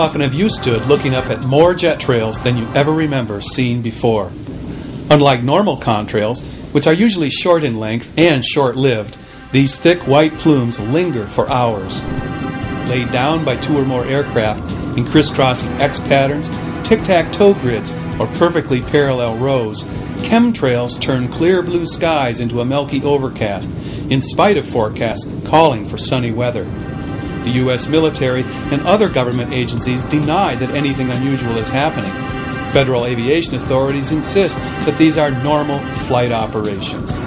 often have you stood looking up at more jet trails than you ever remember seeing before? Unlike normal contrails, which are usually short in length and short-lived, these thick white plumes linger for hours. Laid down by two or more aircraft in crisscrossing X patterns, tic-tac-toe grids, or perfectly parallel rows, chemtrails turn clear blue skies into a milky overcast, in spite of forecasts calling for sunny weather. The U.S. military and other government agencies deny that anything unusual is happening. Federal aviation authorities insist that these are normal flight operations.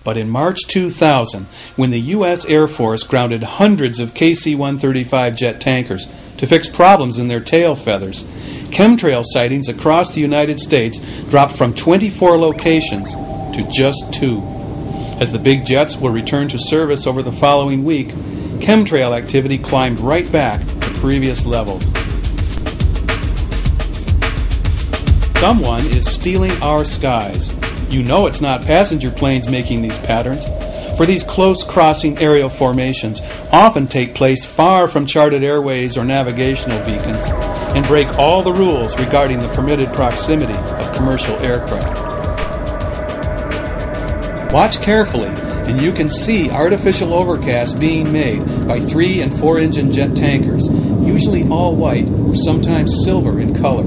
But in March 2000, when the U.S. Air Force grounded hundreds of KC-135 jet tankers to fix problems in their tail feathers, chemtrail sightings across the United States dropped from 24 locations to just 2. As the big jets were returned to service over the following week, chemtrail activity climbed right back to previous levels. Someone is stealing our skies. You know it's not passenger planes making these patterns, for these close crossing aerial formations often take place far from charted airways or navigational beacons and break all the rules regarding the permitted proximity of commercial aircraft. Watch carefully, and you can see artificial overcasts being made by 3- and 4-engine jet tankers, usually all white or sometimes silver in color.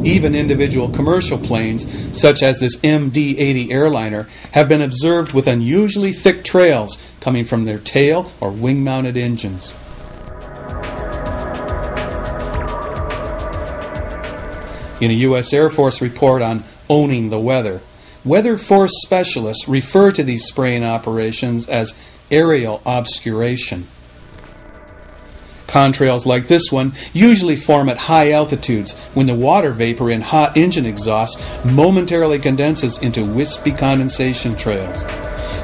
Even individual commercial planes, such as this MD-80 airliner, have been observed with unusually thick trails coming from their tail or wing-mounted engines. In a U.S. Air Force report on owning the weather, Weather Force specialists refer to these spraying operations as aerial obscuration. Contrails like this one usually form at high altitudes when the water vapor in hot engine exhaust momentarily condenses into wispy condensation trails.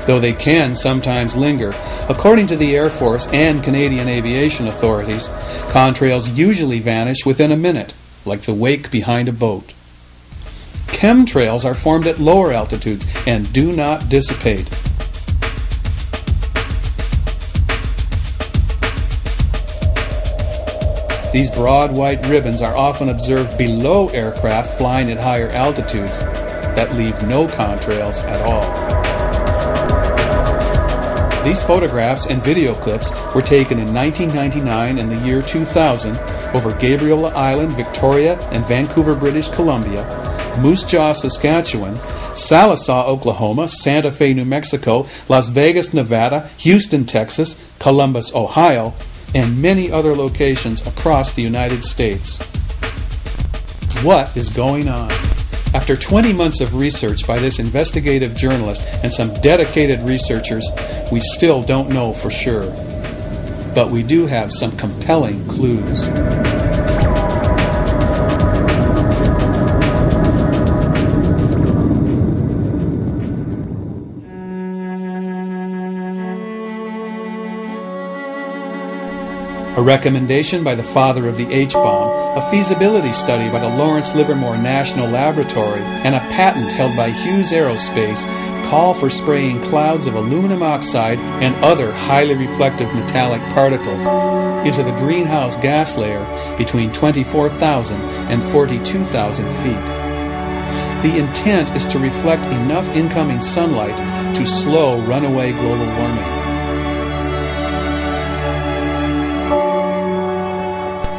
Though they can sometimes linger, according to the Air Force and Canadian aviation authorities, contrails usually vanish within a minute, like the wake behind a boat. Chemtrails are formed at lower altitudes and do not dissipate. These broad white ribbons are often observed below aircraft flying at higher altitudes that leave no contrails at all. These photographs and video clips were taken in 1999 and the year 2000 over Gabriola Island, Victoria, and Vancouver, British Columbia, Moose Jaw, Saskatchewan, Sallisaw, Oklahoma, Santa Fe, New Mexico, Las Vegas, Nevada, Houston, Texas, Columbus, Ohio, and many other locations across the United States. What is going on? After 20 months of research by this investigative journalist and some dedicated researchers, we still don't know for sure. But we do have some compelling clues. A recommendation by the father of the H-bomb, a feasibility study by the Lawrence Livermore National Laboratory, and a patent held by Hughes Aerospace call for spraying clouds of aluminum oxide and other highly reflective metallic particles into the greenhouse gas layer between 24,000 and 42,000 feet. The intent is to reflect enough incoming sunlight to slow runaway global warming.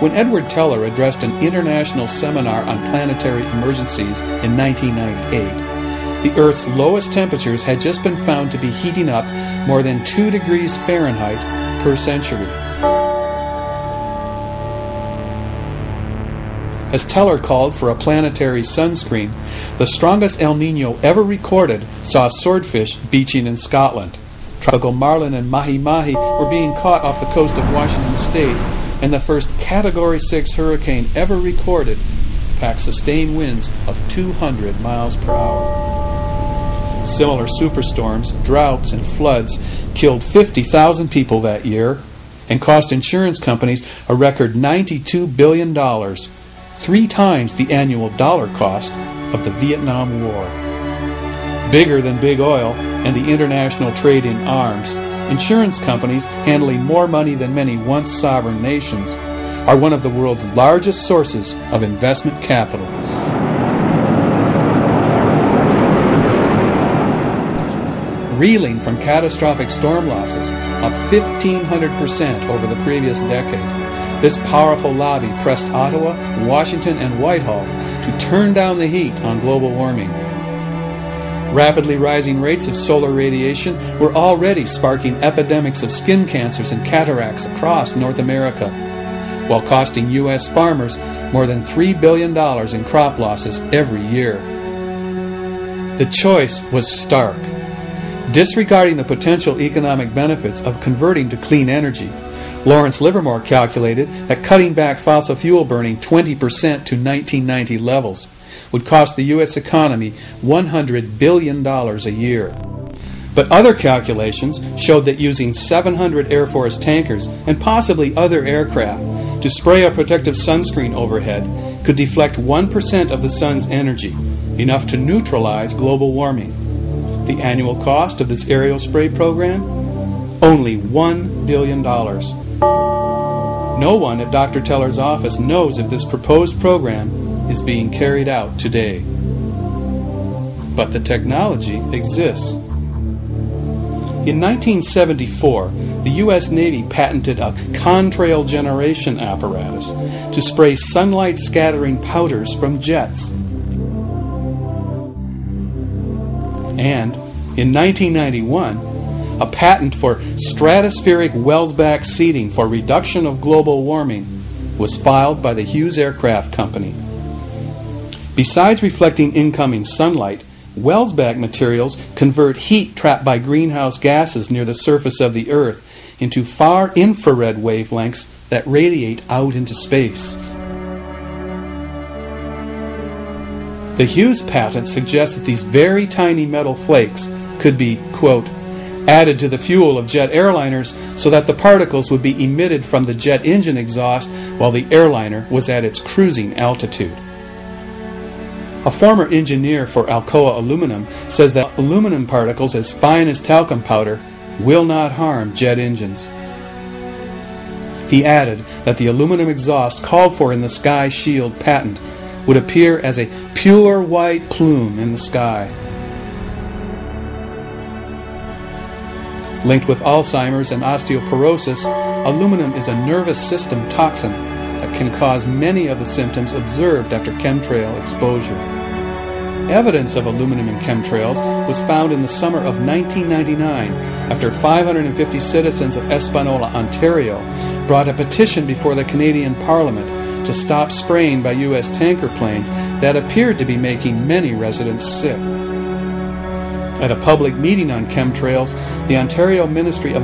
When Edward Teller addressed an international seminar on planetary emergencies in 1998, the Earth's lowest temperatures had just been found to be heating up more than 2 degrees Fahrenheit per century. As Teller called for a planetary sunscreen, the strongest El Nino ever recorded saw swordfish beaching in Scotland. Tropical marlin and mahi-mahi were being caught off the coast of Washington State, and the first Category 6 hurricane ever recorded packed sustained winds of 200 miles per hour. Similar superstorms, droughts, and floods killed 50,000 people that year, and cost insurance companies a record $92 billion, 3 times the annual dollar cost of the Vietnam War. Bigger than big oil and the international trade in arms, insurance companies handling more money than many once sovereign nations are one of the world's largest sources of investment capital. Reeling from catastrophic storm losses, up 1,500% over the previous decade, this powerful lobby pressed Ottawa, Washington, and Whitehall to turn down the heat on global warming. Rapidly rising rates of solar radiation were already sparking epidemics of skin cancers and cataracts across North America, while costing U.S. farmers more than $3 billion in crop losses every year. The choice was stark. Disregarding the potential economic benefits of converting to clean energy, Lawrence Livermore calculated that cutting back fossil fuel burning 20% to 1990 levels would cost the U.S. economy $100 billion a year. But other calculations showed that using 700 Air Force tankers and possibly other aircraft to spray a protective sunscreen overhead could deflect 1% of the sun's energy, enough to neutralize global warming. The annual cost of this aerial spray program? Only $1 billion. No one at Dr. Teller's office knows if this proposed program is being carried out today. But the technology exists. In 1974, the U.S. Navy patented a contrail generation apparatus to spray sunlight-scattering powders from jets. And in 1991, a patent for stratospheric Wellsback seating for reduction of global warming was filed by the Hughes Aircraft Company. Besides reflecting incoming sunlight, Wellsback materials convert heat trapped by greenhouse gases near the surface of the Earth into far infrared wavelengths that radiate out into space. The Hughes patent suggests that these very tiny metal flakes could be, quote, added to the fuel of jet airliners so that the particles would be emitted from the jet engine exhaust while the airliner was at its cruising altitude. A former engineer for Alcoa Aluminum says that aluminum particles as fine as talcum powder will not harm jet engines. He added that the aluminum exhaust called for in the Sky Shield patent would appear as a pure white plume in the sky. Linked with Alzheimer's and osteoporosis, aluminum is a nervous system toxin that can cause many of the symptoms observed after chemtrail exposure. Evidence of aluminum in chemtrails was found in the summer of 1999 after 550 citizens of Espanola, Ontario, brought a petition before the Canadian Parliament to stop spraying by U.S. tanker planes that appeared to be making many residents sick. At a public meeting on chemtrails, the Ontario Ministry of